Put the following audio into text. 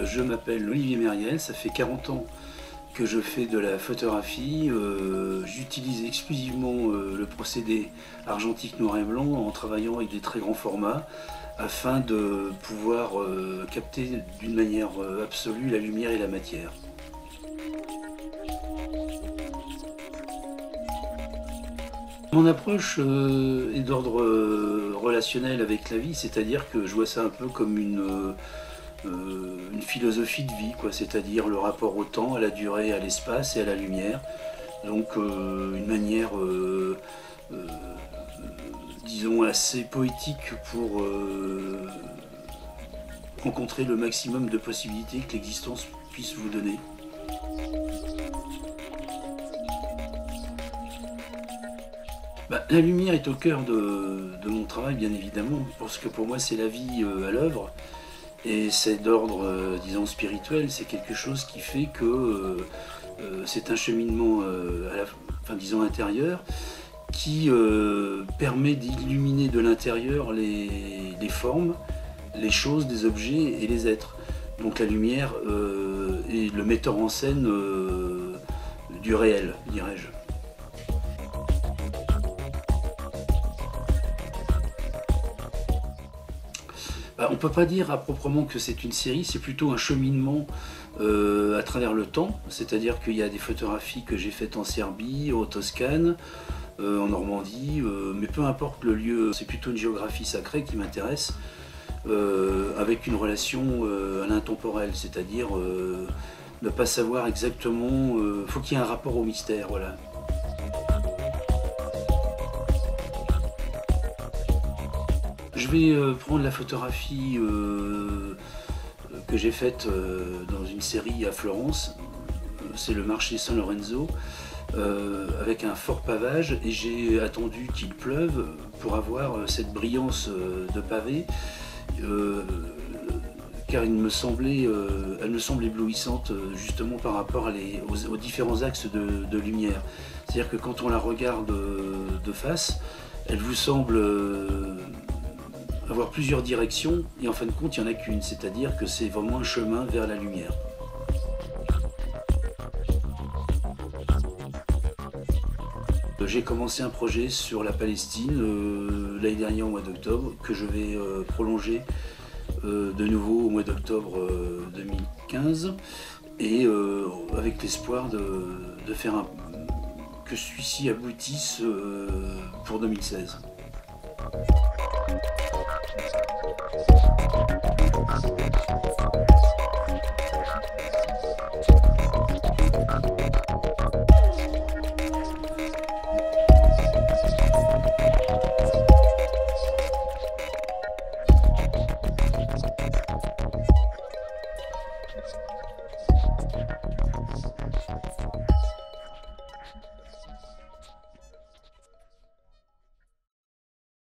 Je m'appelle Olivier Mériel, ça fait 40 ans que je fais de la photographie. J'utilise exclusivement le procédé argentique noir et blanc en travaillant avec des très grands formats afin de pouvoir capter d'une manière absolue la lumière et la matière. Mon approche est d'ordre relationnel avec la vie, c'est-à-dire que je vois ça un peu comme une philosophie de vie, c'est-à-dire le rapport au temps, à la durée, à l'espace et à la lumière. Donc une manière, disons, assez poétique pour rencontrer le maximum de possibilités que l'existence puisse vous donner. La lumière est au cœur de mon travail, bien évidemment, parce que pour moi c'est la vie à l'œuvre. Et c'est d'ordre, disons, spirituel, c'est quelque chose qui fait que c'est un cheminement, disons, intérieur, qui permet d'illuminer de l'intérieur les formes, les choses, des objets et les êtres. Donc la lumière est le metteur en scène du réel, dirais-je. On ne peut pas dire à proprement que c'est une série, c'est plutôt un cheminement à travers le temps, c'est-à-dire qu'il y a des photographies que j'ai faites en Serbie, en Toscane, en Normandie, mais peu importe le lieu, c'est plutôt une géographie sacrée qui m'intéresse, avec une relation à l'intemporel, c'est-à-dire ne pas savoir exactement, faut qu'il y ait un rapport au mystère, voilà. Je vais prendre la photographie que j'ai faite dans une série à Florence, c'est le marché San Lorenzo, avec un fort pavage, et j'ai attendu qu'il pleuve pour avoir cette brillance de pavé, car elle me semble éblouissante justement par rapport aux différents axes de lumière. C'est-à-dire que quand on la regarde de face, elle vous semble avoir plusieurs directions, et en fin de compte il n'y en a qu'une, c'est-à-dire que c'est vraiment un chemin vers la lumière. J'ai commencé un projet sur la Palestine l'année dernière au mois d'octobre, que je vais prolonger de nouveau au mois d'octobre 2015, et avec l'espoir de faire que celui-ci aboutisse pour 2016.